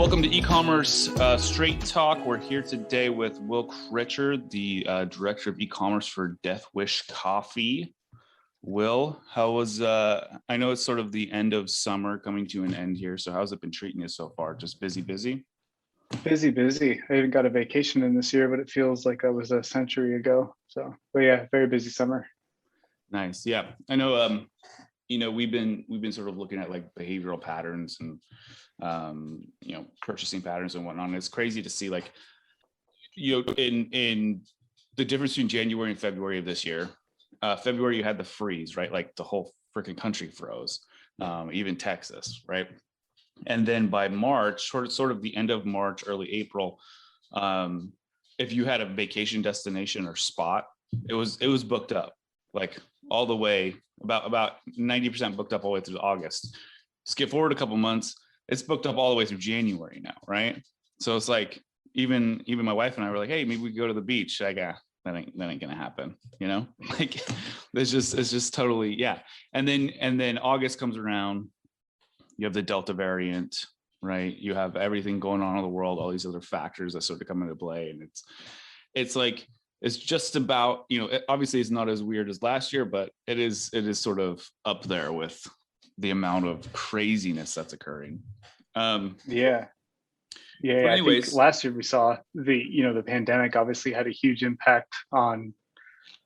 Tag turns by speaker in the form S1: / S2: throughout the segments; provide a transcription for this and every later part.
S1: Welcome to e-commerce Straight Talk. We're here today with Will Critcher, the Director of Ecommerce for Death Wish Coffee. Will, how was, I know it's sort of the end of summer coming to an end here, so how's it been treating you so far? Just busy?
S2: Busy. I even got a vacation in this year, but it feels like that was a century ago. So, but yeah, very busy summer.
S1: Nice. Yeah, I know. We've been sort of looking at like behavioral patterns and purchasing patterns and whatnot. And it's crazy to see like in the difference between January and February of this year. February you had the freeze, right? Like the whole freaking country froze, even Texas, right? And then by March, sort of the end of March, early April, if you had a vacation destination or spot, it was booked up, like all the way about 90% booked up all the way through August. Skip forward a couple months, it's booked up all the way through January now, right? So it's like even my wife and I were like, hey, maybe we could go to the beach. Like, that ain't gonna happen, like it's just totally, yeah. And then August comes around, you have the Delta variant, right? You have everything going on in the world, all these other factors that sort of come into play. And it's like, it's just about, obviously it's not as weird as last year, but it is sort of up there with the amount of craziness that's occurring.
S2: Yeah. Anyways, I think last year we saw the pandemic obviously had a huge impact on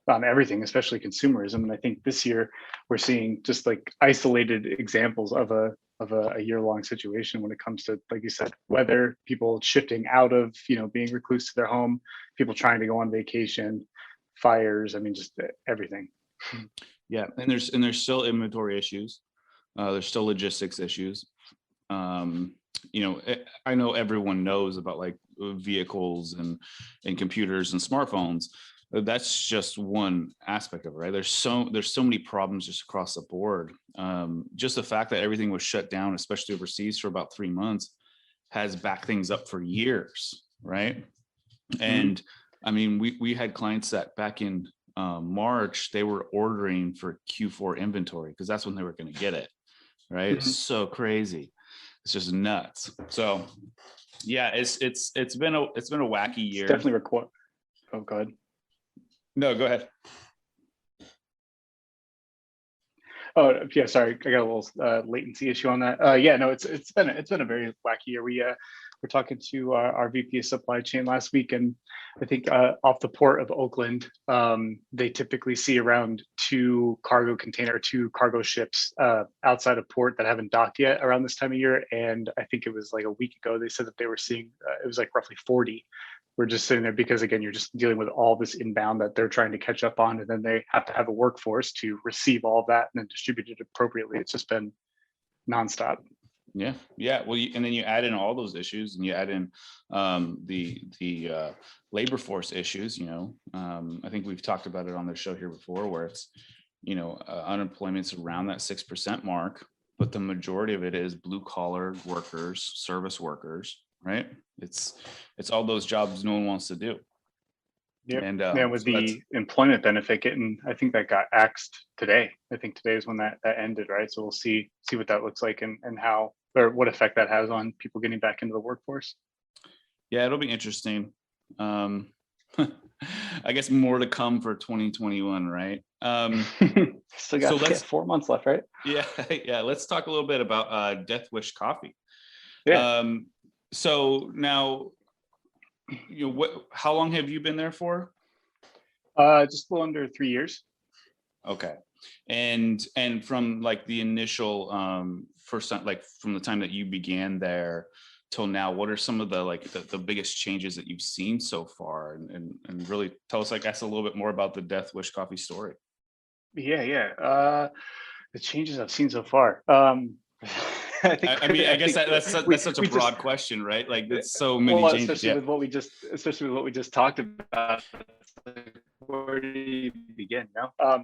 S2: everything, especially consumerism. And I think this year we're seeing just like isolated examples of a year-long situation when it comes to, like you said, weather, people shifting out of being recluse to their home, people trying to go on vacation, fires. I mean, just everything.
S1: Yeah, and there's still inventory issues. There's still logistics issues. I know everyone knows about like vehicles and computers and smartphones. That's just one aspect of it, right? There's so many problems just across the board. Just the fact that everything was shut down, especially overseas, for about 3 months, has backed things up for years, right? And I mean, we had clients that back in March, they were ordering for Q4 inventory because that's when they were going to get it, right? It's so crazy. It's just nuts. So yeah, it's been a wacky year.
S2: It's definitely Oh, go ahead.
S1: No, go ahead.
S2: Oh yeah, sorry, I got a little latency issue on that. Yeah, no, it's been a very wacky year. We're talking to our VP of supply chain last week, and I think off the port of Oakland, they typically see around two cargo ships outside of port that haven't docked yet around this time of year. And I think it was like a week ago they said that they were seeing it was like roughly 40. We're just sitting there because, again, you're just dealing with all this inbound that they're trying to catch up on, and then they have to have a workforce to receive all of that and then distribute it appropriately. It's just been nonstop.
S1: Yeah. Well, and then you add in all those issues, and you add in the labor force issues. I think we've talked about it on the show here before, where it's unemployment's around that 6% mark, but the majority of it is blue collar workers, service workers. Right. It's all those jobs no one wants to do.
S2: Yeah. And with the employment benefit getting, I think that got axed today. I think today is when that ended. Right. So we'll see what that looks like and how, or what effect that has on people getting back into the workforce.
S1: Yeah, it'll be interesting. I guess more to come for 2021, right?
S2: Still got 4 months left, right?
S1: Yeah. Let's talk a little bit about Death Wish Coffee.
S2: Yeah.
S1: So now, how long have you been there for?
S2: Just a little under 3 years.
S1: Okay. And from like the initial first time, like from the time that you began there till now, what are some of the biggest changes that you've seen so far? And really tell us, I guess, a little bit more about the Death Wish Coffee story.
S2: Yeah. The changes I've seen so far.
S1: I guess that's such a broad question, right? Like there's so many changes.
S2: Especially with what we just talked about. Where do you begin? A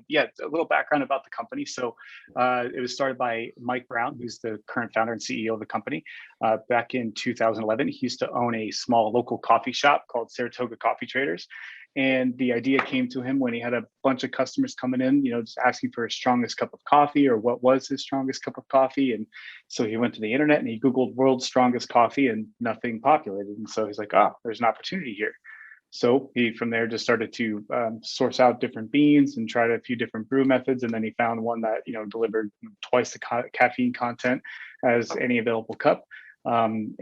S2: little background about the company. So it was started by Mike Brown, who's the current founder and CEO of the company. Back in 2011, he used to own a small local coffee shop called Saratoga Coffee Traders. And the idea came to him when he had a bunch of customers coming in, just asking for his strongest cup of coffee or what was his strongest cup of coffee. And so he went to the internet and he Googled world's strongest coffee and nothing populated. And so he's like, oh, there's an opportunity here. So he from there just started to source out different beans and tried a few different brew methods, and then he found one that delivered twice the caffeine content as any available cup, and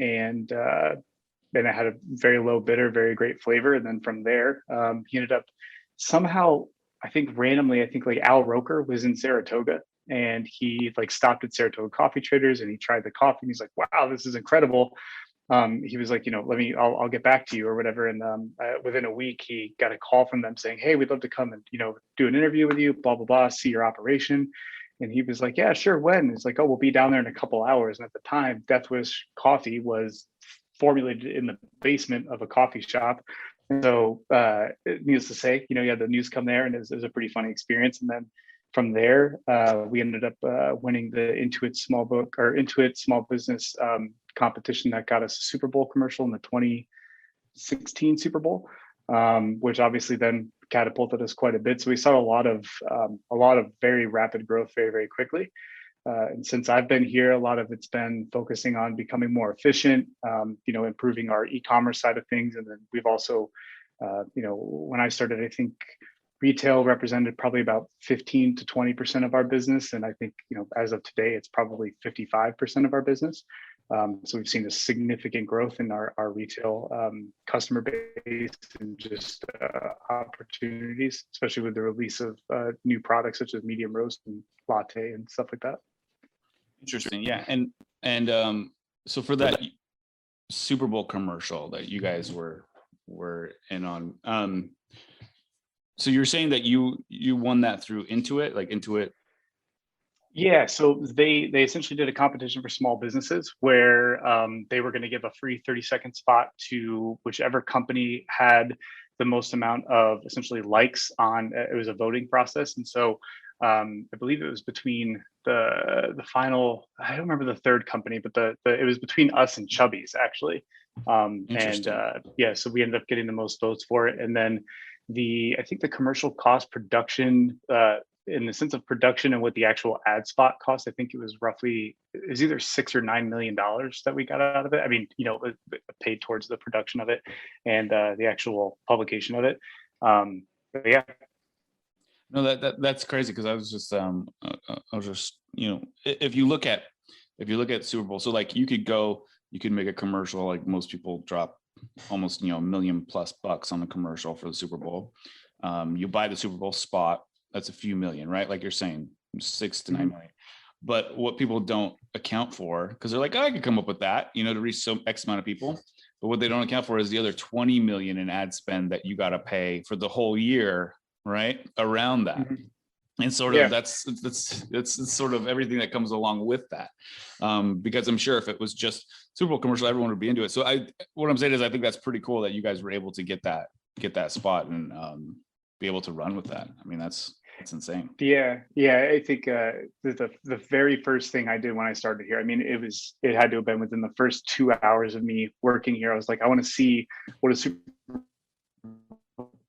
S2: then it had a very low bitter, very great flavor. And then from there, he ended up somehow, I think randomly, I think like Al Roker was in Saratoga, and he like stopped at Saratoga Coffee Traders and he tried the coffee. And he's like, wow, this is incredible. He was like, I'll get back to you or whatever. And within a week, he got a call from them saying, hey, we'd love to come and, do an interview with you, blah, blah, blah, see your operation. And he was like, yeah, sure. When? It's like, oh, we'll be down there in a couple hours. And at the time, Death Wish coffee was formulated in the basement of a coffee shop. And so needless to say, you had the news come there, and it was a pretty funny experience. And then from there, we ended up winning the Intuit Small Business competition that got us a Super Bowl commercial in the 2016 Super Bowl, which obviously then catapulted us quite a bit. So we saw a lot of very rapid growth very, very quickly. And since I've been here, a lot of it's been focusing on becoming more efficient, improving our e-commerce side of things. And then we've also, when I started, I think retail represented probably about 15 to 20% of our business. And I think, as of today, it's probably 55% of our business. So we've seen a significant growth in our retail customer base and just opportunities, especially with the release of new products such as medium roast and latte and stuff like that.
S1: Interesting. Yeah. And so for that Super Bowl commercial that you guys were in on, so you're saying that you won that through Intuit, like Intuit?
S2: Yeah, so they essentially did a competition for small businesses where they were going to give a free 30-second spot to whichever company had the most amount of essentially likes on. It was a voting process, and so I believe it was between the final. I don't remember the third company, but it was between us and Chubby's actually. Yeah, so we ended up getting the most votes for it, and then I think the commercial cost production. In the sense of production and what the actual ad spot cost, I think it was either $6 or $9 million that we got out of it. I mean, paid towards the production of it and the actual publication of it. But yeah.
S1: No, that's crazy because I was just if you look at Super Bowl, so like you could make a commercial, like most people drop almost $1 million+ on the commercial for the Super Bowl. You buy the Super Bowl spot. That's a few million, right? Like you're saying, 6 to 9 million. But what people don't account for, because they're like, oh, I could come up with that, to reach some X amount of people. But what they don't account for is the other 20 million in ad spend that you got to pay for the whole year, right? Around that. Mm-hmm. And sort of that's sort of everything that comes along with that. Because I'm sure if it was just Super Bowl commercial, everyone would be into it. So what I'm saying is I think that's pretty cool that you guys were able to get that spot and be able to run with that. I mean, that's insane.
S2: Yeah. I think the very first thing I did when I started here, I mean, it had to have been within the first 2 hours of me working here. I was like, I want to see what a Super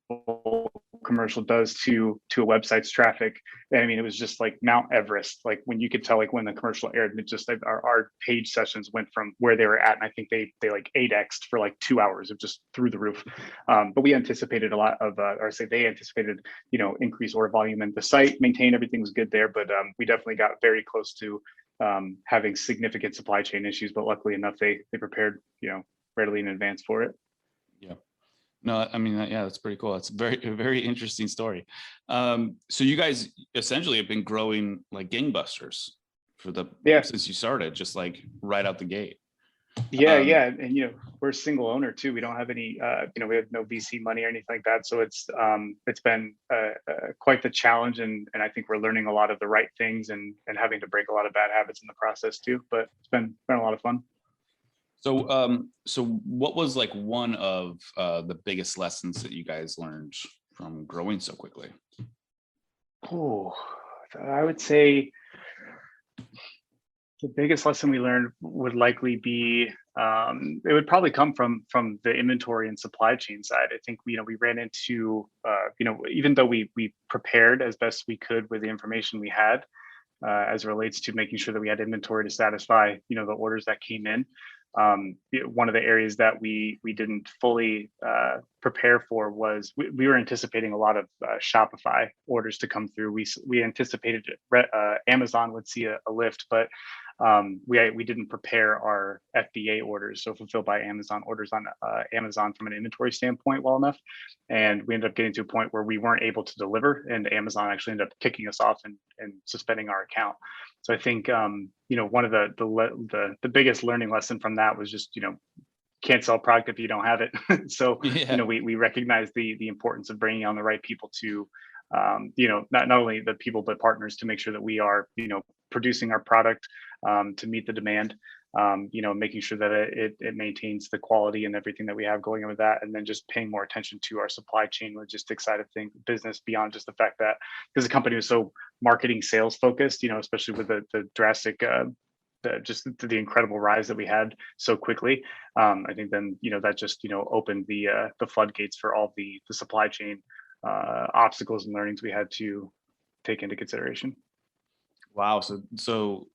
S2: Bowl commercial does to a website's traffic. And I mean, it was just like Mount Everest. Like when you could tell, like when the commercial aired, it just like our page sessions went from where they were at, and I think they like 8x'd for like 2 hours of just through the roof. But we anticipated a lot of, they anticipated, increased order volume, and the site maintained everything was good there. But we definitely got very close to having significant supply chain issues. But luckily enough, they prepared, readily in advance for it.
S1: Yeah. No, I mean, yeah, that's pretty cool. That's a very interesting story. So you guys essentially have been growing like gangbusters since you started, just like right out the gate.
S2: Yeah. And, we're a single owner too. We don't have any, we have no VC money or anything like that. So it's been quite the challenge. And I think we're learning a lot of the right things and having to break a lot of bad habits in the process too, but it's been a lot of fun.
S1: So, so what was like one of the biggest lessons that you guys learned from growing so quickly?
S2: Oh, I would say The biggest lesson we learned would likely be it would probably come from the inventory and supply chain side. I think we ran into even though we prepared as best we could with the information we had as it relates to making sure that we had inventory to satisfy the orders that came in. One of the areas that we didn't fully prepare for was we were anticipating a lot of Shopify orders to come through. We anticipated Amazon would see a lift, but we didn't prepare our FBA orders, so fulfilled by Amazon orders on Amazon from an inventory standpoint well enough, and we ended up getting to a point where we weren't able to deliver, and Amazon actually ended up kicking us off and suspending our account. So I think one of the biggest learning lesson from that was just can't sell product if you don't have it. So
S1: Yeah.
S2: we recognize the importance of bringing on the right people to not only the people but partners to make sure that we are producing our product to meet the demand, making sure that it maintains the quality and everything that we have going on with that, and then just paying more attention to our supply chain logistics side of things, business, beyond just the fact that because the company was so marketing sales focused, especially with the drastic the incredible rise that we had so quickly. I think then that just opened the floodgates for all the supply chain obstacles and learnings we had to take into consideration.
S1: Wow. So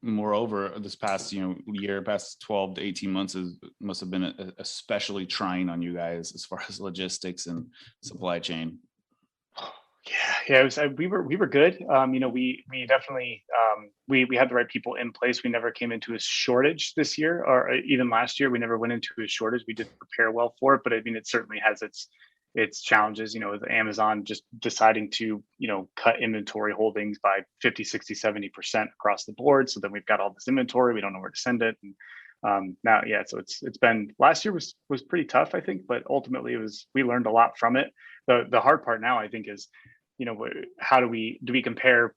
S1: moreover, this past year, past 12 to 18 months must have been especially trying on you guys as far as logistics and supply chain.
S2: Yeah, it was, we were good. We definitely we had the right people in place. We never came into a shortage this year, or even last year. We never went into a shortage. We did prepare well for it, but I mean, it certainly has its challenges, with Amazon just deciding to, cut inventory holdings by 50, 60, 70% across the board. So then we've got all this inventory, we don't know where to send it. And now, yeah, so it's been, last year was pretty tough, I think, but ultimately we learned a lot from it. The hard part now, I think, is, how do we compare,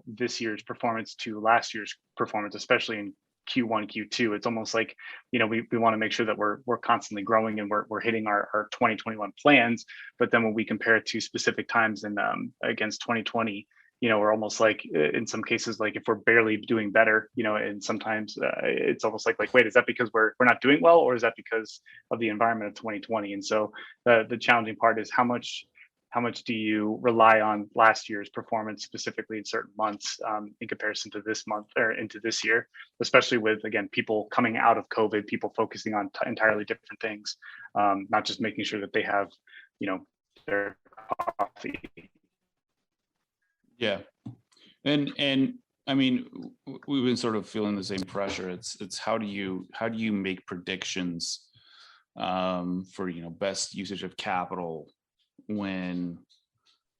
S2: this year's performance to last year's performance, especially in Q1, Q2. It's almost like, we want to make sure that we're constantly growing and we're hitting our 2021 plans. But then when we compare it to specific times and against 2020, we're almost like, in some cases, like if we're barely doing better, and sometimes it's almost like, wait, is that because we're not doing well, or is that because of the environment of 2020? And so the challenging part is how much do you rely on last year's performance, specifically in certain months, in comparison to this month or into this year, especially with, again, people coming out of COVID, people focusing on entirely different things, not just making sure that they have, their coffee.
S1: Yeah. And I mean, we've been sort of feeling the same pressure. It's how do you make predictions for, best usage of capital when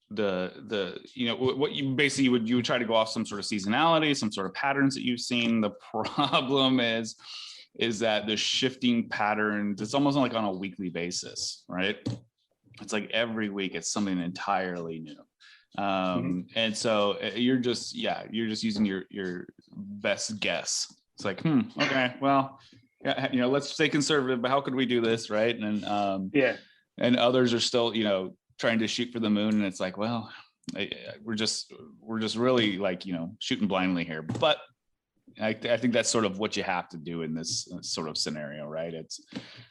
S1: what you basically you would try to go off some sort of seasonality, some sort of patterns that you've seen. The problem is that the shifting patterns, it's almost like on a weekly basis, right? It's like every week it's something entirely new. And so you're just using your best guess. It's like, okay, well, yeah, let's stay conservative, but how could we do this, right? And and others are still, trying to shoot for the moon, and it's like, well, we're just really like, shooting blindly here. But I think that's sort of what you have to do in this sort of scenario, right? It's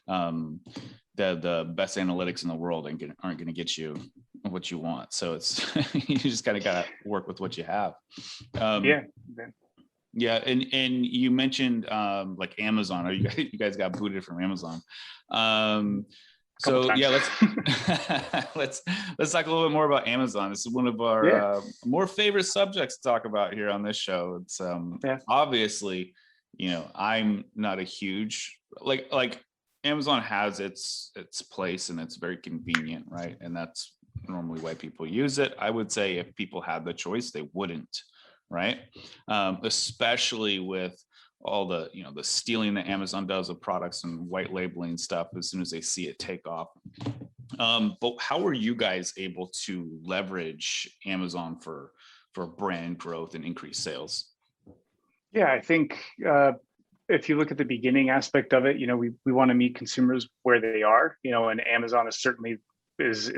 S1: the best analytics in the world aren't going to get you what you want. So it's you just kind of got to work with what you have. Yeah, and you mentioned like Amazon, or you guys got booted from Amazon. So yeah, let's talk a little bit more about Amazon. This is one of our more favorite subjects to talk about here on this show. It's obviously, I'm not a huge like Amazon has its place and it's very convenient, right? And that's normally why people use it. I would say if people had the choice, they wouldn't, right? Especially with all the the stealing that Amazon does of products and white labeling stuff as soon as they see it take off. But how are you guys able to leverage Amazon for brand growth and increased sales?
S2: Yeah, I think if you look at the beginning aspect of it, we want to meet consumers where they are, and Amazon is certainly is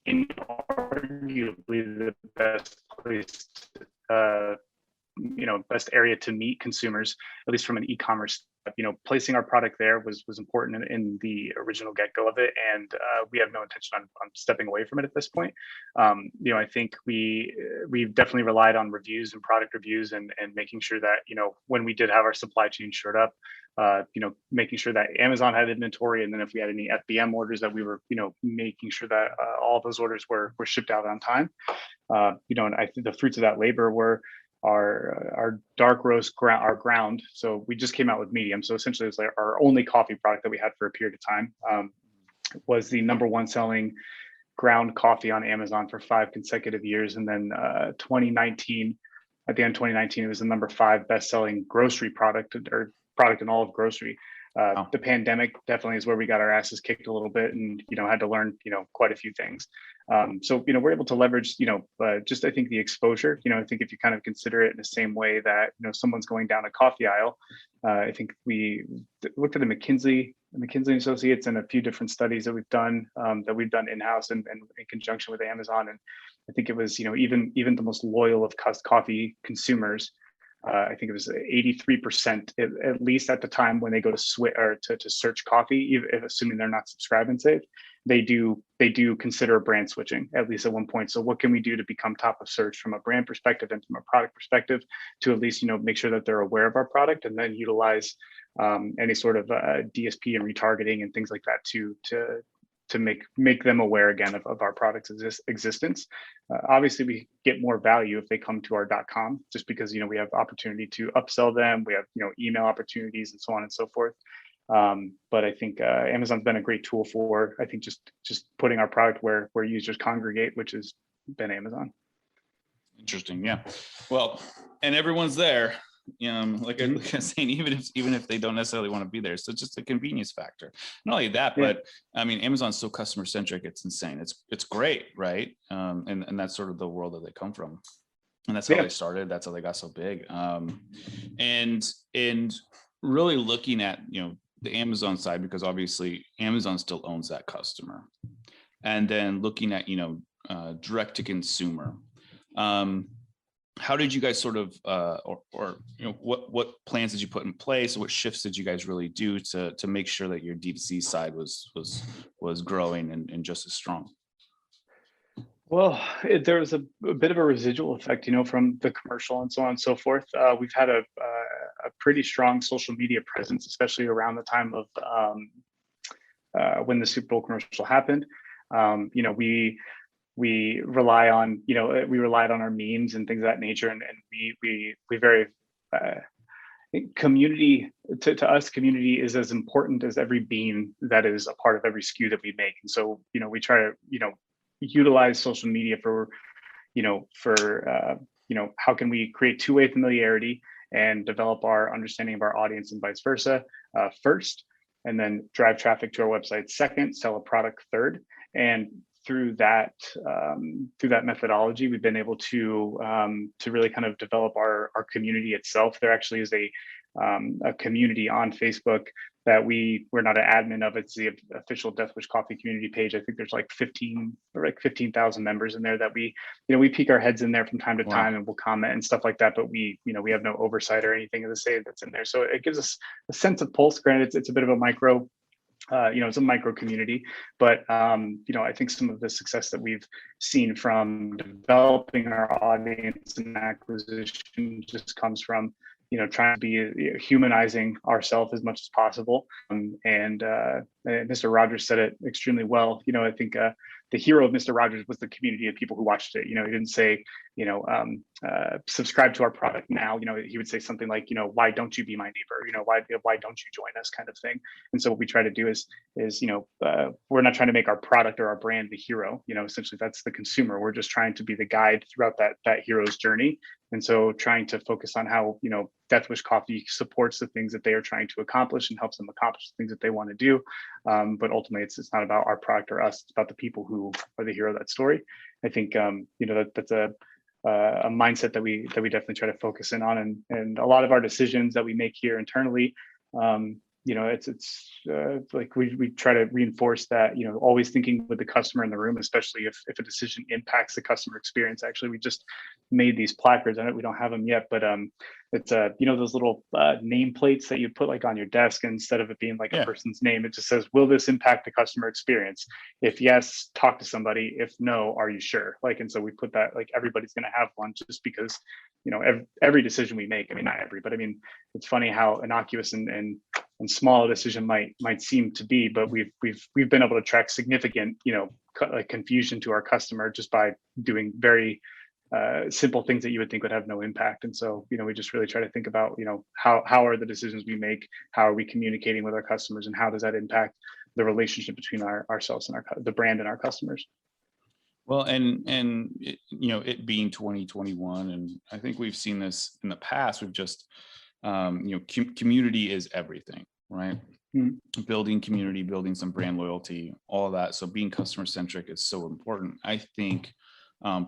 S2: inarguably the best place best area to meet consumers, at least from an e-commerce. Placing our product there was important in the original get-go of it, and we have no intention on stepping away from it at this point. I think we've definitely relied on reviews and product reviews, and making sure that when we did have our supply chain shored up, making sure that Amazon had inventory, and then if we had any FBM orders, that we were making sure that all those orders were shipped out on time. And I think the fruits of that labor were our dark roast our ground. So we just came out with medium. So essentially it's like our only coffee product that we had for a period of time. Was the #1 selling ground coffee on Amazon for 5 consecutive years. And then 2019, at the end of 2019, it was the #5 best-selling grocery product, or product in all of grocery.
S1: Wow.
S2: The pandemic definitely is where we got our asses kicked a little bit, and had to learn quite a few things. So we're able to leverage just, I think, the exposure. I think if you kind of consider it in the same way that someone's going down a coffee aisle, I think we looked at the McKinsey & Associates and a few different studies that we've done in-house and in conjunction with Amazon. And I think it was even the most loyal of coffee consumers. I think it was 83%, at least at the time when they go to switch or to search coffee, assuming they're not subscribed and saved, they do consider brand switching at least at one point. So what can we do to become top of search from a brand perspective and from a product perspective to at least make sure that they're aware of our product, and then utilize any sort of DSP and retargeting and things like that to make them aware again of our product's existence. Obviously, we get more value if they come to our .com, just because we have opportunity to upsell them. We have email opportunities and so on and so forth. But I think Amazon's been a great tool for, I think, just putting our product where users congregate, which has been Amazon.
S1: Interesting. Yeah. Well, and everyone's there. Like I was saying, even if they don't necessarily want to be there, so it's just a convenience factor. Not only that, but I mean, Amazon's so customer centric, it's insane. It's great, right? And that's sort of the world that they come from, and that's how they started. That's how they got so big. And really looking at the Amazon side, because obviously Amazon still owns that customer, and then looking at direct to consumer. How did you guys sort of, what plans did you put in place? What shifts did you guys really do to make sure that your D2C side was growing and just as strong?
S2: Well, there was a bit of a residual effect, from the commercial and so on and so forth. We've had a pretty strong social media presence, especially around the time of when the Super Bowl commercial happened. We relied on our memes and things of that nature, and we very community to us. Community is as important as every bean that is a part of every SKU that we make, and so we try to utilize social media for how can we create two-way familiarity and develop our understanding of our audience and vice versa first, and then drive traffic to our website second, sell a product third. And through that methodology, we've been able to really kind of develop our community itself. There actually is a community on Facebook that we're not an admin of. It's the official Death Wish Coffee community page. I think there's like 15,000 members in there that we peek our heads in there from time to time, and we'll comment and stuff like that. But we have no oversight or anything of the say that's in there. So it gives us a sense of pulse. Granted, it's a bit of a micro. It's a micro community, but I think some of the success that we've seen from developing our audience and acquisition just comes from trying to be humanizing ourselves as much as possible. And Mr. Rogers said it extremely well. I think the hero of Mr. Rogers was the community of people who watched it. He didn't say, subscribe to our product now. He would say something like, why don't you be my neighbor? Why don't you join us, kind of thing. And so what we try to do is we're not trying to make our product or our brand the hero. Essentially that's the consumer. We're just trying to be the guide throughout that hero's journey. And so trying to focus on how, Death Wish Coffee supports the things that they are trying to accomplish and helps them accomplish the things that they want to do. But ultimately, it's not about our product or us. It's about the people who are the hero of that story. I think, that's a mindset that we definitely try to focus in on. And a lot of our decisions that we make here internally, it's like we try to reinforce that, always thinking with the customer in the room, especially if a decision impacts the customer experience. Actually, we just made these placards. We don't have them yet, but it's those little nameplates that you put like on your desk, and instead of it being like a
S1: Yeah.
S2: person's name, it just says, will this impact the customer experience? If yes, talk to somebody. If no, are you sure? Like, and so we put that, like, everybody's going to have one, just because every decision we make, I mean, not every, but I mean, it's funny how innocuous and small a decision might seem to be, but we've been able to track significant confusion to our customer just by doing very simple things that you would think would have no impact. And so we just really try to think about how are the decisions we make, how are we communicating with our customers, and how does that impact the relationship between ourselves and the brand and our customers.
S1: Well, and it being 2021, and I think we've seen this in the past. We've just community is everything, right? Mm-hmm. Building community, building some brand loyalty, all of that. So being customer centric is so important. I think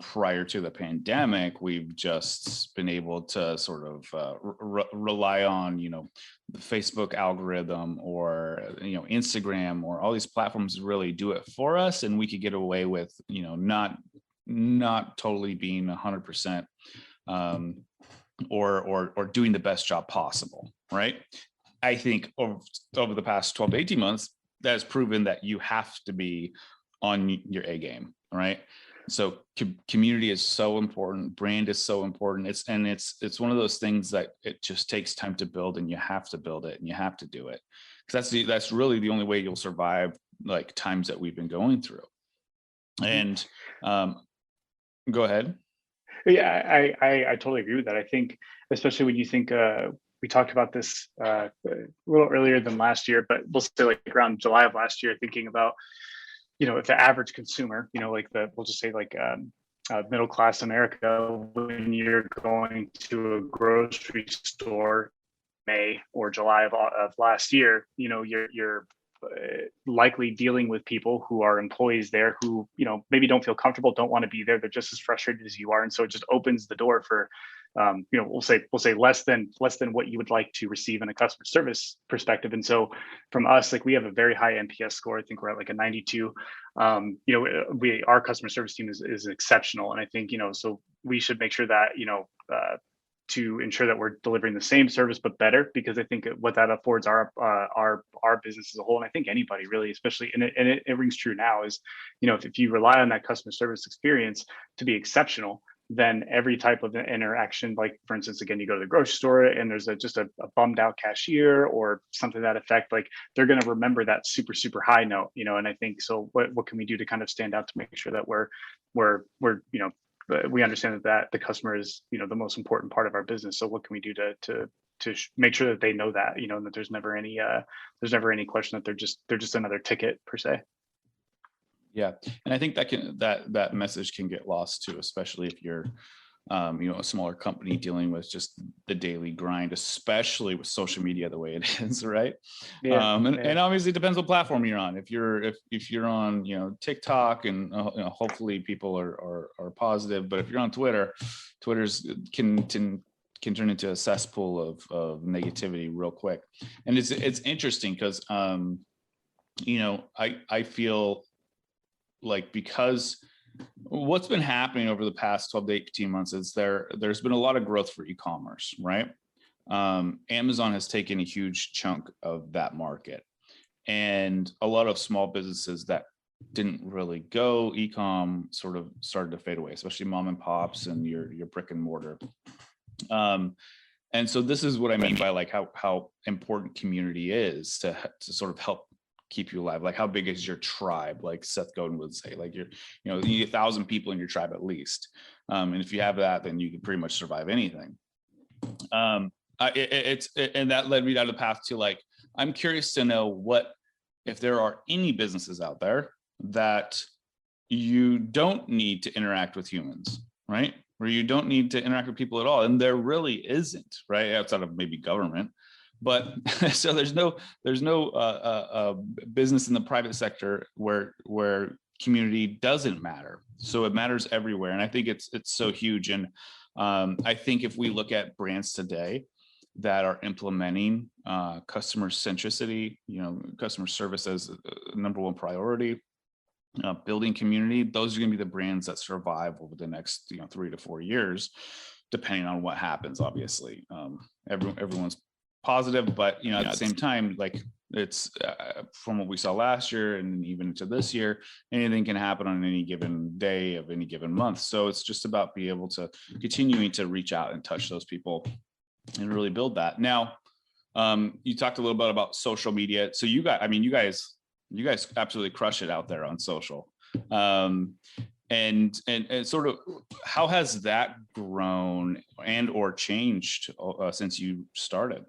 S1: prior to the pandemic, we've just been able to sort of rely on the Facebook algorithm, or Instagram, or all these platforms really do it for us, and we could get away with not totally being 100% or doing the best job possible, right? I think over the past 12 to 18 months, that has proven that you have to be on your A game, right? So community is so important, brand is so important. It's one of those things that it just takes time to build, and you have to build it, and you have to do it, because that's really the only way you'll survive like times that we've been going through. And go ahead.
S2: Yeah, I totally agree with that. I think, especially when you think, we talked about this a little earlier than last year, but we'll say like around July of last year, thinking about, if the average consumer, we'll just say like middle class America, when you're going to a grocery store May or July of last year, you're likely dealing with people who are employees there who maybe don't feel comfortable, don't want to be there. They're just as frustrated as you are, and so it just opens the door for we'll say less than what you would like to receive in a customer service perspective. And so from us, like, we have a very high NPS score. I think we're at like a 92. Our customer service team is exceptional, and I think so we should make sure that to ensure that we're delivering the same service but better, because I think what that affords our business as a whole, and I think anybody really, especially, and it rings true now, is if you rely on that customer service experience to be exceptional, then every type of interaction, like for instance, again, you go to the grocery store and there's just a bummed out cashier or something to that effect, like they're going to remember that super high note, and I think so. What can we do to kind of stand out to make sure that we're we understand that the customer is the most important part of our business? So what can we do to make sure that they know that and that there's never any question that they're just another ticket per se.
S1: Yeah, and I think that message can get lost too, especially if you're a smaller company dealing with just the daily grind, especially with social media the way it is, right? Yeah, and obviously it depends what platform you're on. If you're on TikTok, and hopefully people are positive, but if you're on Twitter's can turn into a cesspool of negativity real quick. And it's interesting because I feel like, because what's been happening over the past 12 to 18 months is there's been a lot of growth for e-commerce, right? Amazon has taken a huge chunk of that market, and a lot of small businesses that didn't really go Ecomm sort of started to fade away, especially mom and pops and your brick and mortar. And so this is what I mean by like how important community is to sort of help keep you alive. Like, how big is your tribe? Like Seth Godin would say, like, you need 1,000 people in your tribe at least. And if you have that, then you can pretty much survive anything. And that led me down the path to, like, I'm curious to know if there are any businesses out there that you don't need to interact with humans, right? Where you don't need to interact with people at all. And there really isn't, right? Outside of maybe government. But so there's no business in the private sector where community doesn't matter. So it matters everywhere, and I think it's so huge. And I think if we look at brands today, that are implementing customer centricity, customer service as a number one priority, building community. Those are going to be the brands that survive over the next 3 to 4 years, depending on what happens. Obviously, everyone's positive, but at the same time, like it's from what we saw last year and even into this year, anything can happen on any given day of any given month. So it's just about being able to continuing to reach out and touch those people and really build that. Now, you talked a little bit about social media. So you guys absolutely crush it out there on social. And sort of how has that grown and or changed since you started?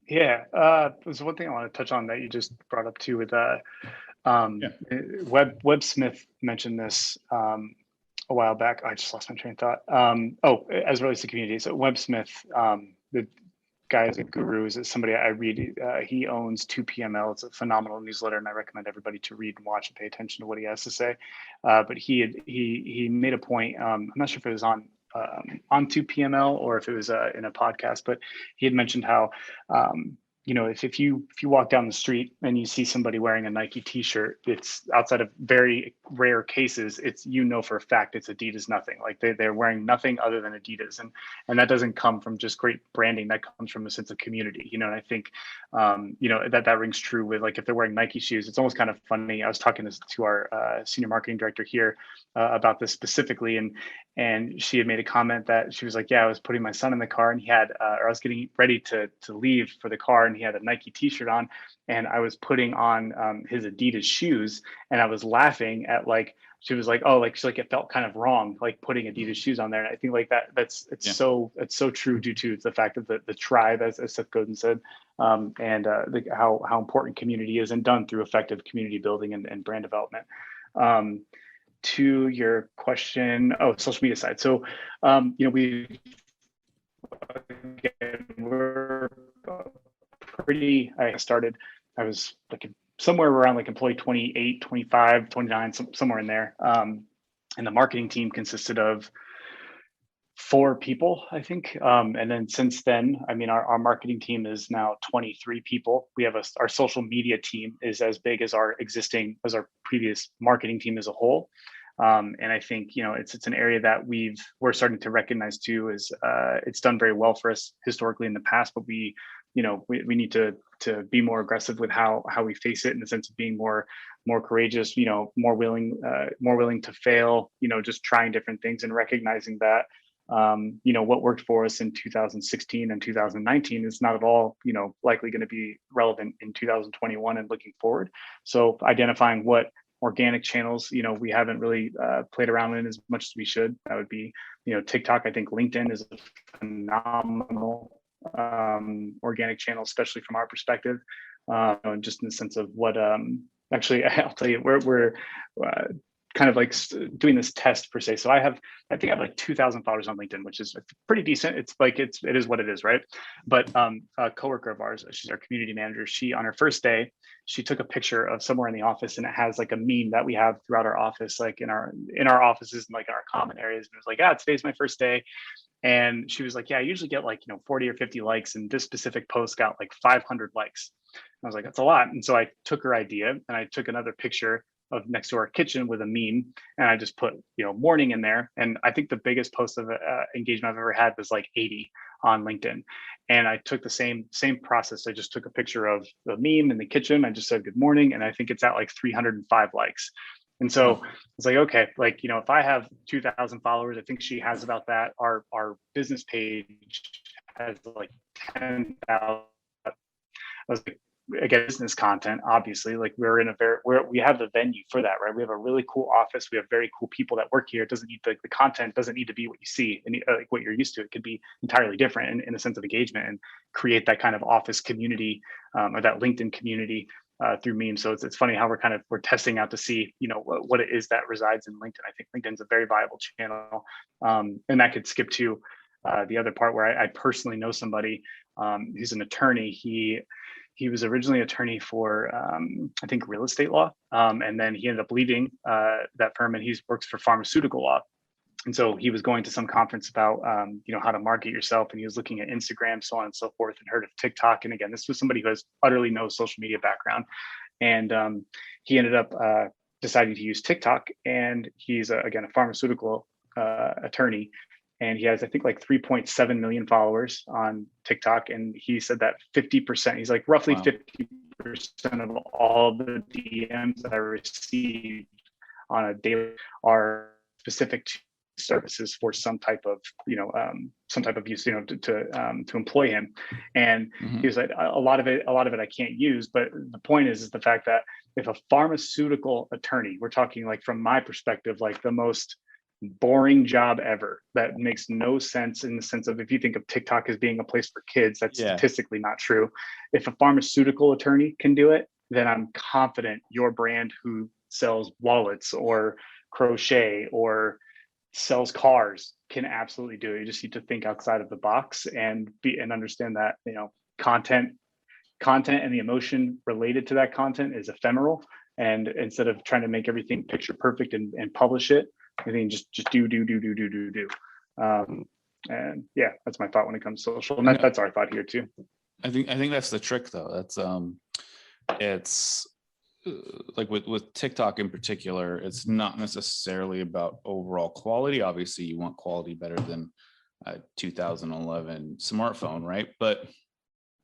S2: Yeah, there's one thing I want to touch on that you just brought up too with WebSmith mentioned this a while back. I just lost my train of thought. As it relates to community. So WebSmith, the guy is a guru, is somebody I read. He owns 2PML. It's a phenomenal newsletter, and I recommend everybody to read and watch and pay attention to what he has to say. But he made a point. I'm not sure if it was on 2PML or if it was in a podcast, but he had mentioned how if you walk down the street and you see somebody wearing a Nike t-shirt, it's outside of very rare cases, it's for a fact it's Adidas nothing. Like they're wearing nothing other than Adidas, and that doesn't come from just great branding. That comes from a sense of community. And I think that rings true with, like, if they're wearing Nike shoes. It's almost kind of funny. I was talking to our senior marketing director here about this specifically, and she had made a comment that she was like, yeah, I was putting my son in the car and he had, or I was getting ready to leave for the car and he had a Nike t-shirt on, and I was putting on his Adidas shoes, and I was laughing at, like, she was like, oh, like, she's like, it felt kind of wrong, like putting Adidas shoes on there. And I think like it's so true due to the fact of the tribe, as Seth Godin said, and how important community is, and done through effective community building and brand development. To your question, social media side. So, we're pretty, I was like somewhere around like employee 28, 25, 29, somewhere in there. And the marketing team consisted of 4 people, I think. And then since then, our marketing team is now 23 people. We have our social media team is as big as our previous marketing team as a whole. And I think, it's an area that we're starting to recognize too, is it's done very well for us historically in the past, but we need to be more aggressive with how we face it, in the sense of being more courageous, more willing to fail, just trying different things and recognizing that, what worked for us in 2016 and 2019 is not at all, likely going to be relevant in 2021 and looking forward. So identifying what organic channels, we haven't really played around in as much as we should. That would be, TikTok. I think LinkedIn is a phenomenal organic channel, especially from our perspective, just in the sense of what, actually, I'll tell you, we're kind of like doing this test per se. So I think I have like 2,000 followers on LinkedIn, which is pretty decent. It's like, it is what it is, right? But a coworker of ours, she's our community manager. She, on her first day, she took a picture of somewhere in the office, and it has like a meme that we have throughout our office, like in our offices and like in our common areas. And it was like, today's my first day. And she was like, yeah, I usually get like, 40 or 50 likes, and this specific post got like 500 likes. And I was like, that's a lot. And so I took her idea and I took another picture of next to our kitchen with a meme, and I just put, morning in there. And I think the biggest post of engagement I've ever had was like 80 on LinkedIn. And I took the same process. I just took a picture of the meme in the kitchen. I just said good morning, and I think it's at like 305 likes. And so it's like, okay, like, if I have 2,000 followers, I think she has about that. Our business page has like 10,000. I was like, again, business content, obviously, like we have the venue for that, right? We have a really cool office. We have very cool people that work here. It doesn't need the content doesn't need to be what you see and like what you're used to. It could be entirely different in a sense of engagement, and create that kind of office community, or that LinkedIn community through memes. So it's funny how we're testing out to see, what it is that resides in LinkedIn. I think LinkedIn's a very viable channel. And that could skip to the other part where I personally know somebody who's an attorney. He was originally an attorney for, I think, real estate law. And then he ended up leaving that firm, and he works for pharmaceutical law. And so he was going to some conference about, how to market yourself. And he was looking at Instagram, so on and so forth, and heard of TikTok. And again, this was somebody who has utterly no social media background. And he ended up deciding to use TikTok. And he's, again, a pharmaceutical attorney. And he has, I think, like 3.7 million followers on TikTok. And he said that 50%, he's like roughly 50% of all the DMs that I receive on a daily are specific to services for some type of use, to employ him. And he was like, a lot of it I can't use. But the point is the fact that if a pharmaceutical attorney, we're talking, like, from my perspective, like the most boring job ever, that makes no sense, in the sense of, if you think of TikTok as being a place for kids, that's statistically not true. If a pharmaceutical attorney can do it, then I'm confident your brand, who sells wallets or crochet or sells cars, can absolutely do it. You just need to think outside of the box and understand that, content and the emotion related to that content is ephemeral. And instead of trying to make everything picture perfect and publish it, I think just do. And yeah, that's my thought when it comes to social. And that's our thought here too.
S1: I think that's the trick, though. That's it's like with TikTok in particular, it's not necessarily about overall quality. Obviously, you want quality better than a 2011 smartphone, right? But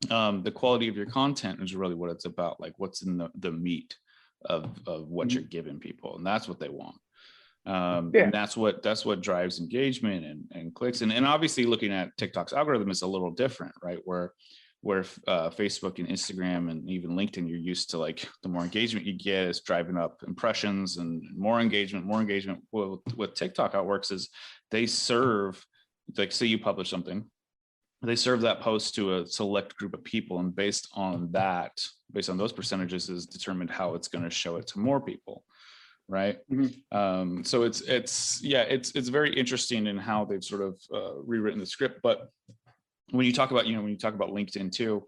S1: the quality of your content is really what it's about. Like, what's in the meat of what you're giving people, and that's what they want. And that's what drives engagement and clicks. And obviously, looking at TikTok's algorithm is a little different, right? Where Facebook and Instagram and even LinkedIn, you're used to, like, the more engagement you get is driving up impressions and more engagement. Well, with TikTok, how it works is they serve, like, say you publish something, they serve that post to a select group of people, and based on those percentages is determined how it's going to show it to more people, right? So it's very interesting in how they've sort of rewritten the script. But when you talk about LinkedIn too,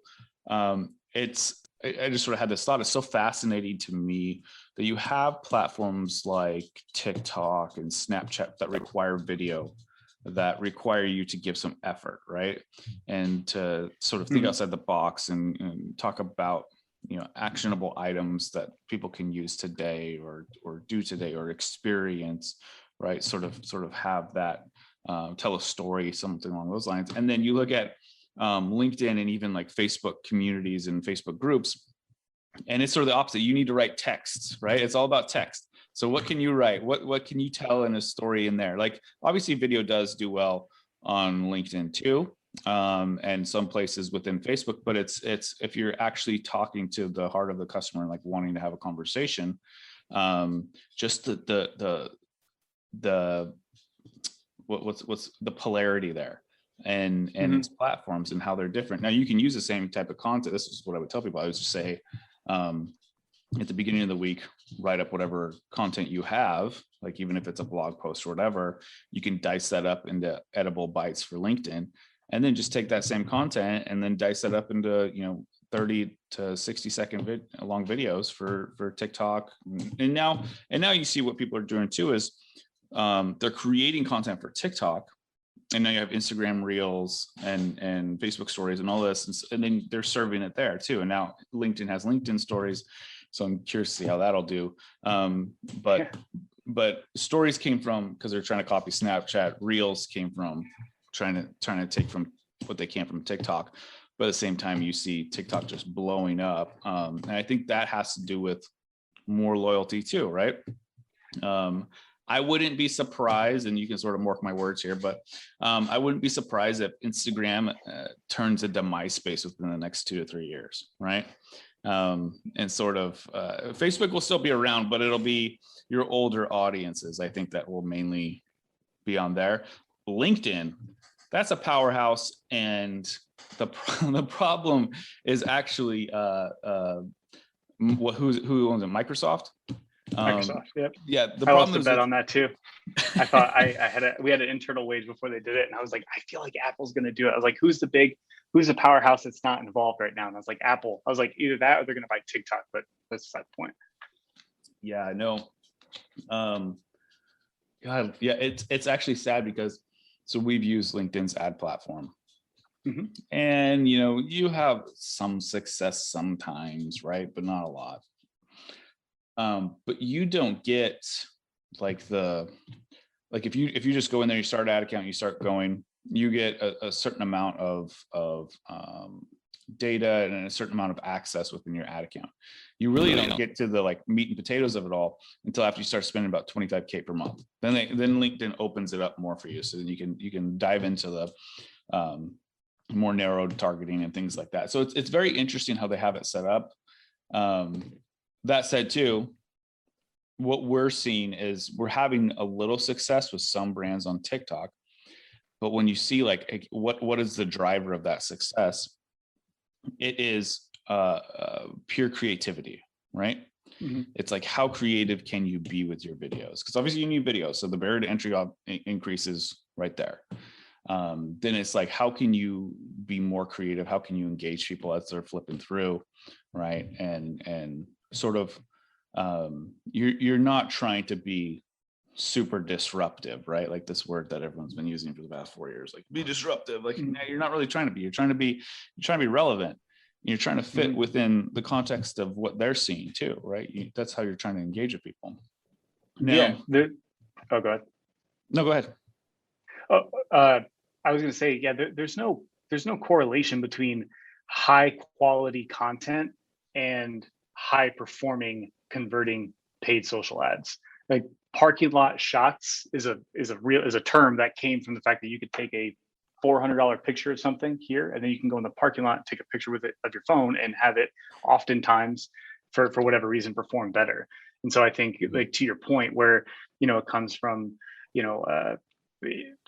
S1: I just sort of had this thought. It's so fascinating to me that you have platforms like TikTok and Snapchat that require video, that require you to give some effort, right? And to sort of think outside the box and talk about, actionable items that people can use today or do today or experience, right? Sort of have that tell a story, something along those lines. And then you look at LinkedIn and even like Facebook communities and Facebook groups, and it's sort of the opposite. You need to write texts, right? It's all about text. So what can you write? What can you tell in a story in there? Like, obviously video does do well on LinkedIn too, and some places within Facebook, but it's if you're actually talking to the heart of the customer and, like, wanting to have a conversation, just what's the polarity there and its platforms and how they're different. Now, you can use the same type of content. This is what I would tell people. I would just say, at the beginning of the week, write up whatever content you have, like, even if it's a blog post or whatever, you can dice that up into edible bites for LinkedIn, and then just take that same content and then dice that up into 30 to 60 second long videos for TikTok. And now you see what people are doing too is they're creating content for TikTok, and now you have Instagram Reels and Facebook Stories and all this, and then they're serving it there too. And now LinkedIn has LinkedIn Stories, so I'm curious to see how that'll do. But stories came from, because they're trying to copy Snapchat. Reels came from trying to take from what they can from TikTok. But at the same time, you see TikTok just blowing up, and I think that has to do with more loyalty too, right? I wouldn't be surprised, and you can sort of mark my words here, but I wouldn't be surprised if Instagram turns into MySpace within the next 2 to 3 years, right? And sort of Facebook will still be around, but it'll be your older audiences, I think, that will mainly be on there. LinkedIn, that's a powerhouse, and the problem is actually who owns it? Microsoft.
S2: Microsoft. Yep.
S1: Yeah.
S2: I lost a bet on that too. I thought we had an internal wage before they did it, and I was like, I feel like Apple's going to do it. I was like, who's the powerhouse that's not involved right now? And I was like, Apple. I was like, either that or they're going to buy TikTok, but that's that point.
S1: Yeah, I know. God, yeah, it's actually sad because so we've used LinkedIn's ad platform.
S2: Mhm.
S1: And you have some success sometimes, right? But not a lot. But you don't get like if you just go in there, you start an ad account, you start going, you get a certain amount of data and a certain amount of access within your ad account. You really don't get to the like meat and potatoes of it all until after you start spending about 25K per month. Then LinkedIn opens it up more for you, so then you can dive into the more narrowed targeting and things like that. So it's very interesting how they have it set up. That said, too, what we're seeing is we're having a little success with some brands on TikTok, but when you see like what is the driver of that success, it is pure creativity, right?
S2: Mhm.
S1: It's like, how creative can you be with your videos? Because obviously you need videos, so the barrier to entry increases right there. Then it's like, how can you be more creative? How can you engage people as they're flipping through, right? And sort of you're not trying to be super disruptive, right? Like this word that everyone's been using for the past 4 years, like be disruptive. Like you're not really trying to be. You're trying to be relevant. You're trying to fit within the context of what they're seeing too, right? That's how you're trying to engage with people.
S2: Yeah.
S1: Now,
S2: Oh, go ahead.
S1: no, go ahead.
S2: Oh, I was going to say, yeah, there's no correlation between high quality content and high performing converting paid social ads. Like parking lot shots is a term that came from the fact that you could take a $400 picture of something here, and then you can go in the parking lot, take a picture with it of your phone, and have it oftentimes for whatever reason perform better. And so I think, like to your point, where it comes from,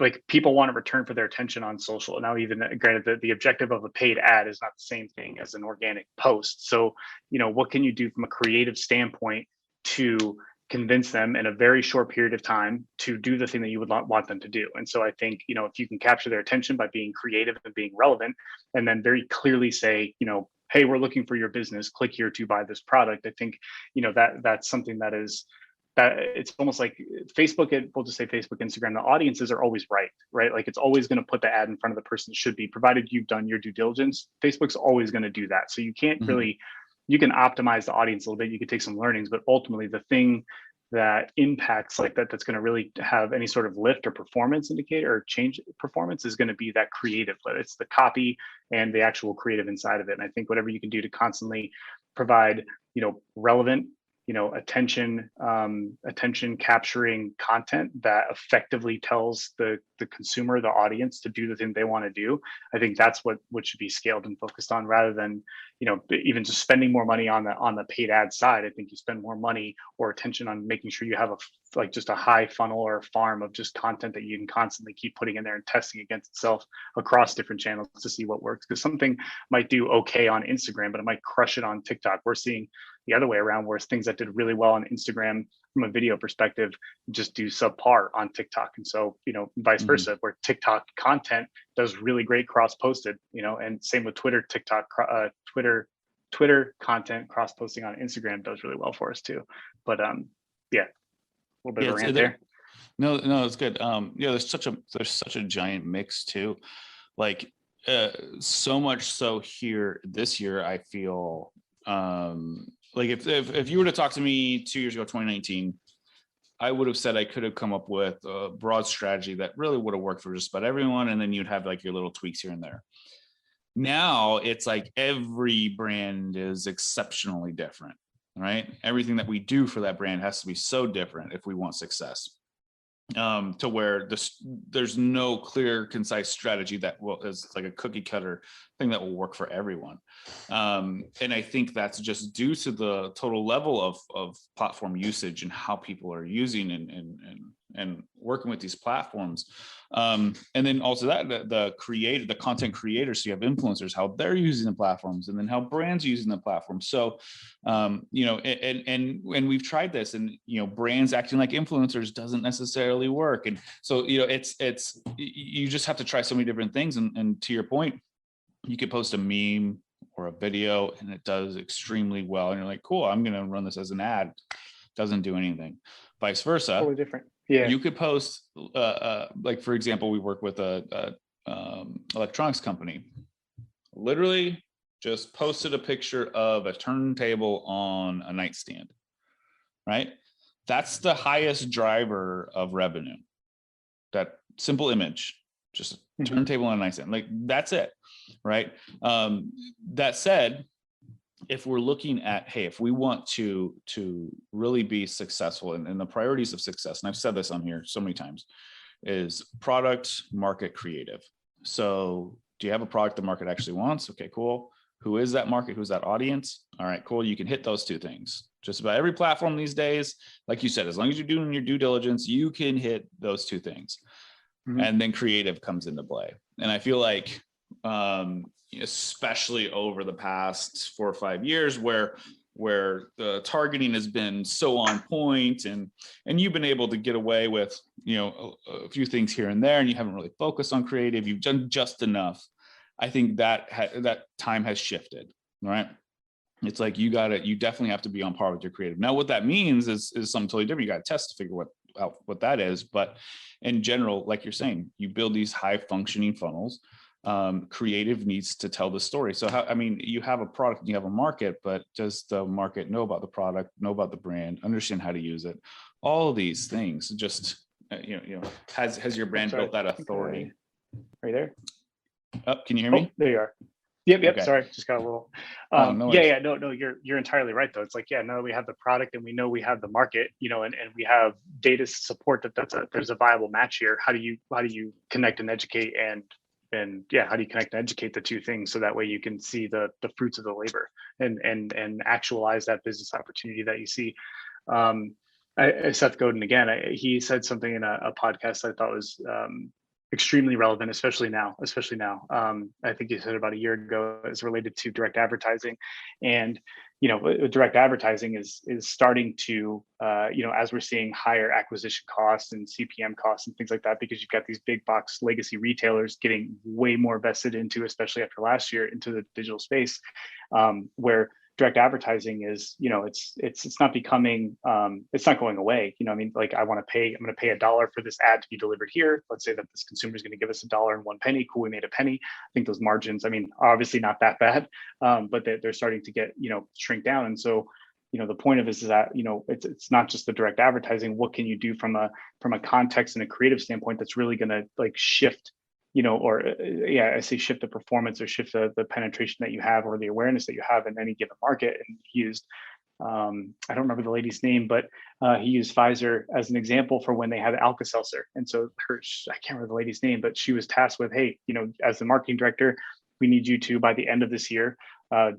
S2: like people want to return for their attention on social. Now, even granted, the objective of a paid ad is not the same thing as an organic post. So, what can you do from a creative standpoint to convince them in a very short period of time to do the thing that you would want them to do? And so I think, if you can capture their attention by being creative and being relevant, and then very clearly say, hey, we're looking for your business, click here to buy this product. I think, that's something that it's almost like Facebook, we'll just say Facebook, Instagram, the audiences are always right? Like it's always going to put the ad in front of the person it should be, provided you've done your due diligence. Facebook's always going to do that. So you can't really, you can optimize the audience a little bit, you can take some learnings, but ultimately the thing that impacts like that's going to really have any sort of lift or performance indicator or change performance is going to be that creative. It's the copy and the actual creative inside of it. And I think whatever you can do to constantly provide, relevant, attention capturing content that effectively tells the consumer, the audience, to do the thing they want to do. I think that's what should be scaled and focused on, rather than even just spending more money on the paid ad side. I think you spend more money or attention on making sure you have just a high funnel or a farm of just content that you can constantly keep putting in there and testing against itself across different channels to see what works. Because something might do okay on Instagram, but it might crush it on TikTok. We're seeing the other way around, where things that did really well on Instagram from a video perspective just do subpar on TikTok. And so, vice versa, where TikTok content does really great cross-posted, and same with Twitter, TikTok, Twitter content cross-posting on Instagram does really well for us too. But yeah, a little bit of a rant there.
S1: No, it's good. There's such a giant mix too. Like so much so here this year, I feel like if you were to talk to me 2 years ago, 2019, I would have said I could have come up with a broad strategy that really would have worked for just about everyone. And then you'd have like your little tweaks here and there. Now it's like every brand is exceptionally different, right? Everything that we do for that brand has to be so different if we want success. To where there's no clear, concise strategy that is like a cookie cutter thing that will work for everyone. And I think that's just due to the total level of platform usage and how people are using and working with these platforms. And then also the content creators, so you have influencers, how they're using the platforms, and then how brands are using the platform. So, and we've tried this, and, brands acting like influencers doesn't necessarily work. And so, it's you just have to try so many different things. And to your point, you could post a meme or a video and it does extremely well. And you're like, cool, I'm going to run this as an ad. Doesn't do anything. Vice versa.
S2: Totally different. Yeah.
S1: You could post, like, for example, we work with a electronics company, literally just posted a picture of a turntable on a nightstand, right? That's the highest driver of revenue. That simple image, just a
S2: Mhm.
S1: turntable on a nightstand, like that's it, right? That said, if we're looking at, hey, if we want to really be successful, and the priorities of success, and I've said this on here so many times, is product, market, creative. So do you have a product the market actually wants? Okay, cool. Who is that market? Who's that audience? All right, cool. You can hit those two things. Just about every platform these days, like you said, as long as you're doing your due diligence, you can hit those two things.
S2: Mhm.
S1: And then creative comes into play. And I feel like, especially over the past 4 or 5 years, where the targeting has been so on point, and you've been able to get away with, a few things here and there, and you haven't really focused on creative, you've done just enough. I think that that time has shifted, right? It's like you definitely have to be on par with your creative. Now, what that means is something totally different. You got to test to figure out what that is. But in general, like you're saying, you build these high functioning funnels. Creative needs to tell the story. So you have a product and you have a market, but does the market know about the product, know about the brand, understand how to use it? All of these things, just, has your brand built that authority?
S2: Are you there?
S1: Oh, can you hear me?
S2: There you are. Yep.
S1: Okay.
S2: Sorry, just got a little.
S1: No worries.
S2: No, you're entirely right though. It's like, now that we have the product and we know we have the market, and we have data to support that there's a viable match here. How do you connect and educate and how do you connect and educate the two things so that way you can see the fruits of the labor and actualize that business opportunity that you see. Seth Godin again, he said something in a podcast I thought was extremely relevant, especially now. I think he said about a year ago, is related to direct advertising, and direct advertising is starting to as we're seeing higher acquisition costs and CPM costs and things like that, because you've got these big box legacy retailers getting way more vested into, especially after last year, into the digital space, where direct advertising is, it's not becoming, it's not going away. Like I'm going to pay $1 for this ad to be delivered here. Let's say that this consumer is going to give us $1.01. Cool, we made a penny. I think those margins, obviously not that bad, but they're starting to get, shrink down. And so, the point of this is that, it's not just the direct advertising. What can you do from a context and a creative standpoint that's really going to like shift, I say shift the performance or shift the penetration that you have or the awareness that you have in any given market. And he used, I don't remember the lady's name, but he used Pfizer as an example for when they had Alka-Seltzer. And so I can't remember the lady's name, but she was tasked with, hey, as the marketing director, we need you to, by the end of this year,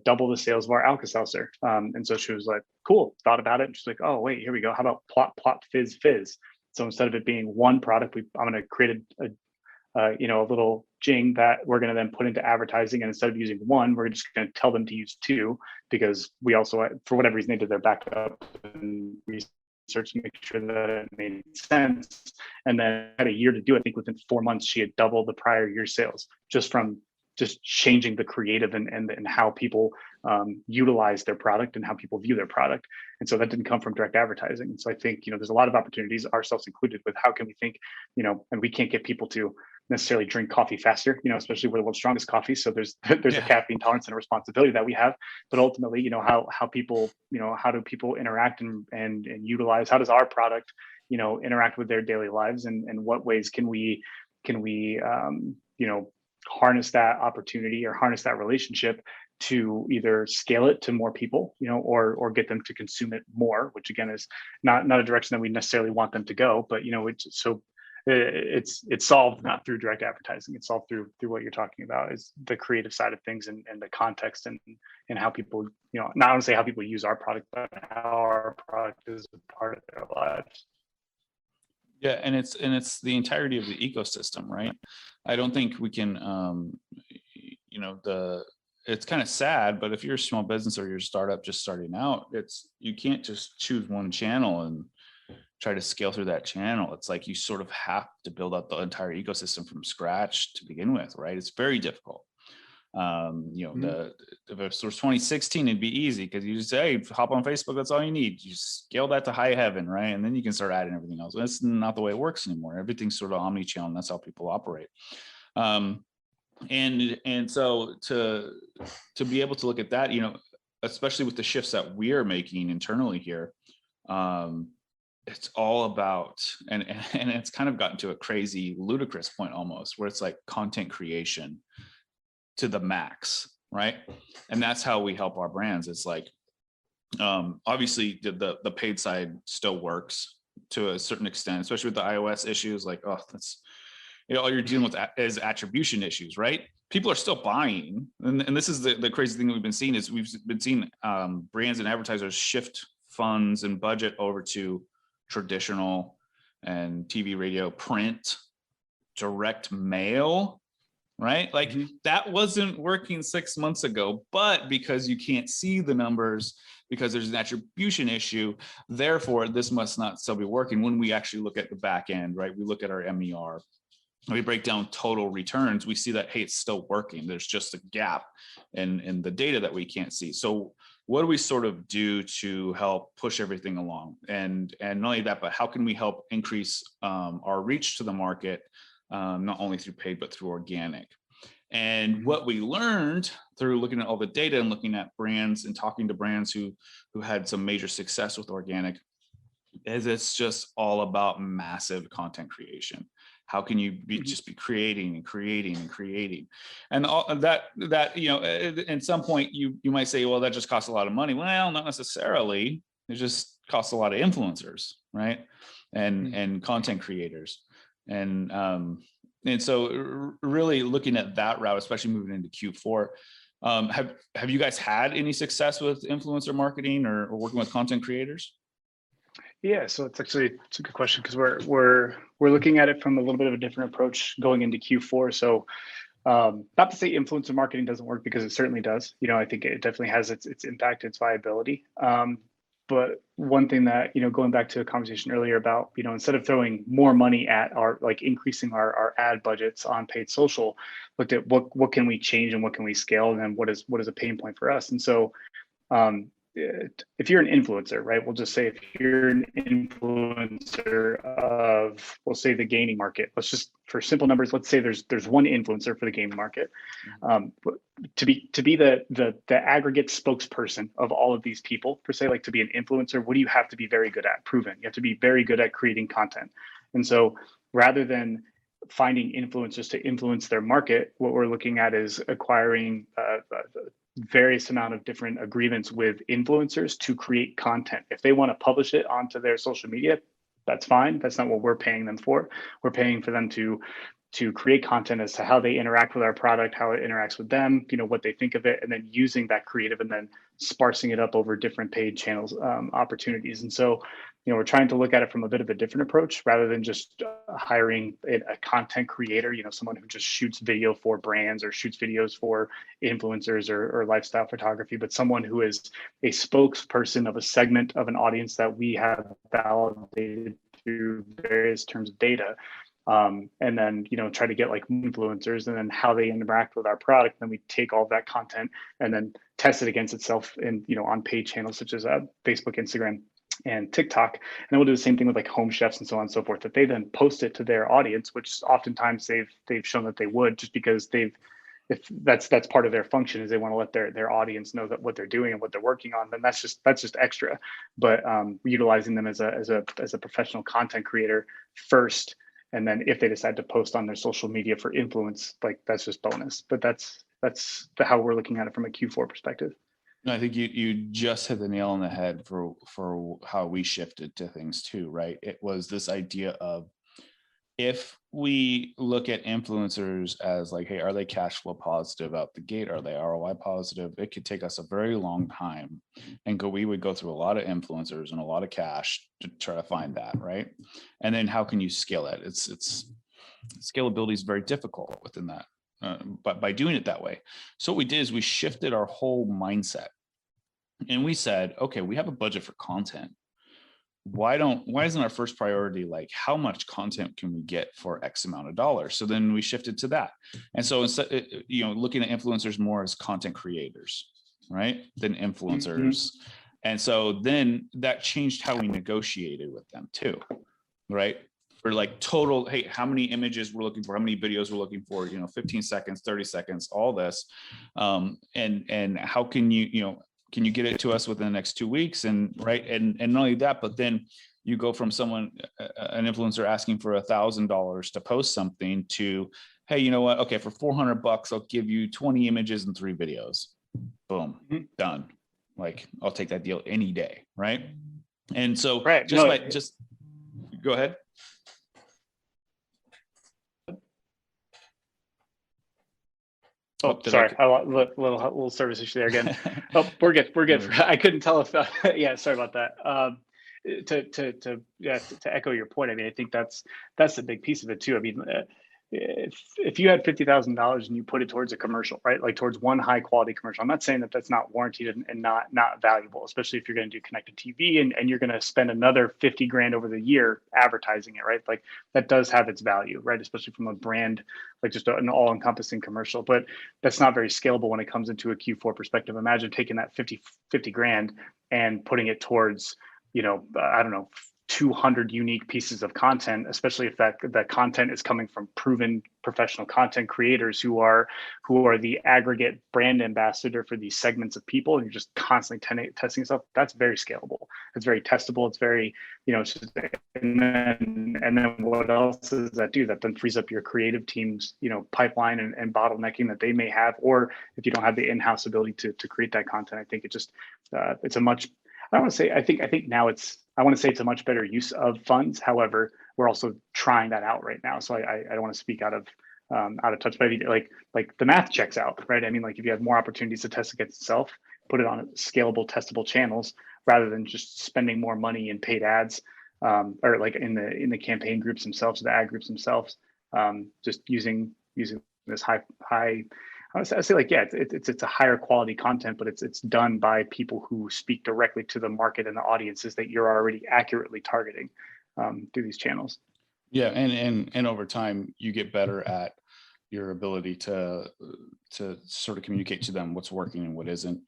S2: double the sales of our Alka-Seltzer. And so she was like, cool, thought about it. And she's like, oh, wait, here we go. How about plop, fizz, fizz? So instead of it being one product, I'm going to create a little jing that we're going to then put into advertising. And instead of using one, we're just going to tell them to use two, because we also, for whatever reason, they did their backup and research to make sure that it made sense. And then had a year to do it. I think within 4 months, she had doubled the prior year sales just from changing the creative and how people utilize their product and how people view their product. And so that didn't come from direct advertising. And so I think, there's a lot of opportunities, ourselves included, with how can we think, and we can't get people to necessarily drink coffee faster, especially we're the world's strongest coffee. So there's a caffeine tolerance and a responsibility that we have. But ultimately, how people, how do people interact and utilize, how does our product, interact with their daily lives, and what ways can we harness that opportunity or harness that relationship to either scale it to more people, or get them to consume it more, which again is not a direction that we necessarily want them to go, but it's solved not through direct advertising. It's solved through what you're talking about, is the creative side of things and the context and how people, not only say how people use our product, but how our product is a part of their lives.
S1: Yeah, and it's the entirety of the ecosystem, right? I don't think we can, it's kind of sad, but if you're a small business or you're a startup just starting out, you can't just choose one channel and try to scale through that channel. It's like you sort of have to build up the entire ecosystem from scratch to begin with, right? It's very difficult. If it was 2016, it'd be easy because you just say, hey, hop on Facebook. That's all you need. You scale that to high heaven, right? And then you can start adding everything else. That's not the way it works anymore. Everything's sort of omni-channel, and that's how people operate. And so to be able to look at that, especially with the shifts that we are making internally here, it's all about, and it's kind of gotten to a crazy, ludicrous point almost, where it's like content creation to the max, right? And that's how we help our brands. It's like, obviously the paid side still works to a certain extent, especially with the iOS issues. Like, that's, all you're dealing with is attribution issues, right? People are still buying. And this is the crazy thing that we've been seeing is we've been seeing brands and advertisers shift funds and budget over to traditional and TV, radio, print, direct mail, right? Like that wasn't working 6 months ago, but because you can't see the numbers, because there's an attribution issue, therefore this must not still be working. When we actually look at the back end, right? We look at our MER, we break down total returns, we see that, hey, it's still working. There's just a gap in the data that we can't see. So what do we sort of do to help push everything along? And not only that, but how can we help increase our reach to the market, not only through paid, but through organic? And what we learned through looking at all the data and looking at brands and talking to brands who had some major success with organic is it's just all about massive content creation. How can you just be creating and creating and creating? And all that, at some point you might say, well, that just costs a lot of money. Well, not necessarily. It just costs a lot of influencers, right? And content creators. And so really looking at that route, especially moving into Q4, have you guys had any success with influencer marketing or working with content creators?
S2: Yeah, so it's a good question because we're looking at it from a little bit of a different approach going into Q4. So not to say influencer marketing doesn't work, because it certainly does. I think it definitely has its impact, its viability. But one thing that, going back to a conversation earlier about, instead of throwing more money at increasing our ad budgets on paid social, looked at what can we change and what can we scale, and then what is a pain point for us. And so if you're an influencer, right, we'll just say if you're an influencer of, we'll say the gaming market, let's just, for simple numbers, let's say there's one influencer for the gaming market. To be the aggregate spokesperson of all of these people, per se, like to be an influencer, what do you have to be very good at? Proven. You have to be very good at creating content. And so rather than finding influencers to influence their market, what we're looking at is acquiring various amount of different agreements with influencers to create content. If they want to publish it onto their social media, that's fine. That's not what we're paying them for. We're paying for them to create content as to how they interact with our product, how it interacts with them, what they think of it, and then using that creative and then sparsing it up over different paid channels, opportunities. And so, we're trying to look at it from a bit of a different approach rather than just hiring a content creator, someone who just shoots video for brands or shoots videos for influencers or lifestyle photography, but someone who is a spokesperson of a segment of an audience that we have validated through various terms of data. And then, try to get like influencers and then how they interact with our product. Then we take all of that content and then test it against itself in, on paid channels such as Facebook, Instagram, and TikTok. And then we'll do the same thing with like home chefs and so on and so forth, that they then post it to their audience, which oftentimes they've shown that they would, just because if that's part of their function, is they want to let their audience know that what they're doing and what they're working on, then that's just extra. But utilizing them as a professional content creator first, and then if they decide to post on their social media for influence, like that's just bonus. But that's how we're looking at it from a Q4 perspective.
S1: No, I think you just hit the nail on the head for how we shifted to things too, right? It was this idea of, if we look at influencers as like, hey, are they cash flow positive out the gate? Are they ROI positive? It could take us a very long time, and we would go through a lot of influencers and a lot of cash to try to find that, right? And then how can you scale it? It's scalability is very difficult within that, but by doing it that way. So what we did is we shifted our whole mindset, and we said, okay, we have a budget for content. why isn't our first priority like how much content can we get for X amount of dollars? So then we shifted to that. And so instead, looking at influencers more as content creators, right, than influencers. And so then that changed how we negotiated with them too, right? For like total, hey, how many images we're looking for, how many videos we're looking for, 15 seconds, 30 seconds, all this. And how can can you get it to us within the next 2 weeks? And right. And not only that, but then you go from someone, an influencer asking for $1,000 to post something to, hey, you know what? Okay, for $400, I'll give you 20 images and 3 videos. Boom, done. Like, I'll take that deal any day, right? And so just go ahead.
S2: Oh, sorry, little service issue there again. Oh, we're good. I couldn't tell if yeah, sorry about that. To echo your point, I mean, I think that's a big piece of it too. I mean, if you had $50,000 and you put it towards a commercial, right, like towards one high quality commercial, I'm not saying that that's not warranted and not valuable, especially if you're going to do connected TV and you're going to spend another 50 grand over the year advertising it, right? Like that does have its value, right? Especially from a brand, like just an all encompassing commercial, but that's not very scalable when it comes into a Q4 perspective. Imagine taking that 50 grand and putting it towards, I don't know, 200 unique pieces of content, especially if that content is coming from proven professional content creators who are the aggregate brand ambassador for these segments of people, and you're just constantly testing stuff. That's very scalable. It's very testable. It's very, and then what else does that do? That then frees up your creative team's, pipeline and bottlenecking that they may have, or if you don't have the in-house ability to create that content. I think it just it's a much, I want to say, I think now I want to say it's a much better use of funds. However, we're also trying that out right now. So I don't want to speak out of touch, but like the math checks out, right? I mean, like if you have more opportunities to test against itself, put it on scalable, testable channels rather than just spending more money in paid ads, or like in the campaign groups themselves, the ad groups themselves, just using this high. I say like, yeah, it's a higher quality content, but it's done by people who speak directly to the market and the audiences that you're already accurately targeting through these channels.
S1: Yeah, and over time you get better at your ability to sort of communicate to them what's working and what isn't,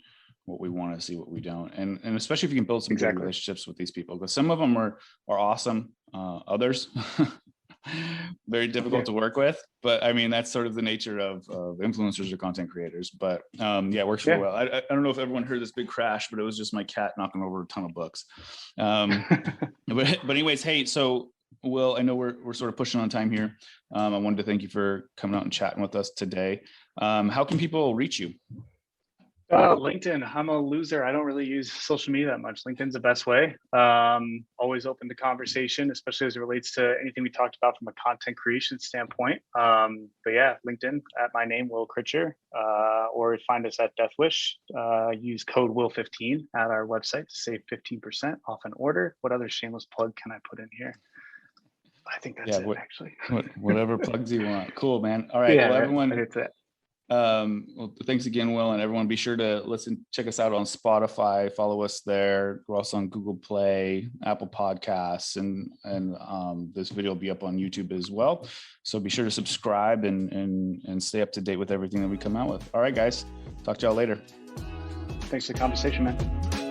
S1: what we want to see, what we don't, and especially if you can build some good relationships with these people, because some of them are awesome, others very difficult to work with, but I mean that's sort of the nature of influencers or content creators. But it works really well. I don't know if everyone heard this big crash, but it was just my cat knocking over a ton of books. But anyways, hey, so Will, I know we're sort of pushing on time here. I wanted to thank you for coming out and chatting with us today. How can people reach you?
S2: LinkedIn. I'm a loser. I don't really use social media that much. LinkedIn's the best way. Always open to conversation, especially as it relates to anything we talked about from a content creation standpoint. But yeah, LinkedIn at my name, Will Critcher, or find us at Deathwish. Use code Will15 at our website to save 15% off an order. What other shameless plug can I put in here? I think that's it, actually.
S1: Whatever plugs you want. Cool, man. All right. Yeah, well, everyone.
S2: That's it.
S1: Well, thanks again, Will, and everyone. Be sure to check us out on Spotify. Follow us there. We're also on Google Play, Apple Podcasts, and this video will be up on YouTube as well. So be sure to subscribe and stay up to date with everything that we come out with. All right, guys. Talk to y'all later.
S2: Thanks for the conversation, man.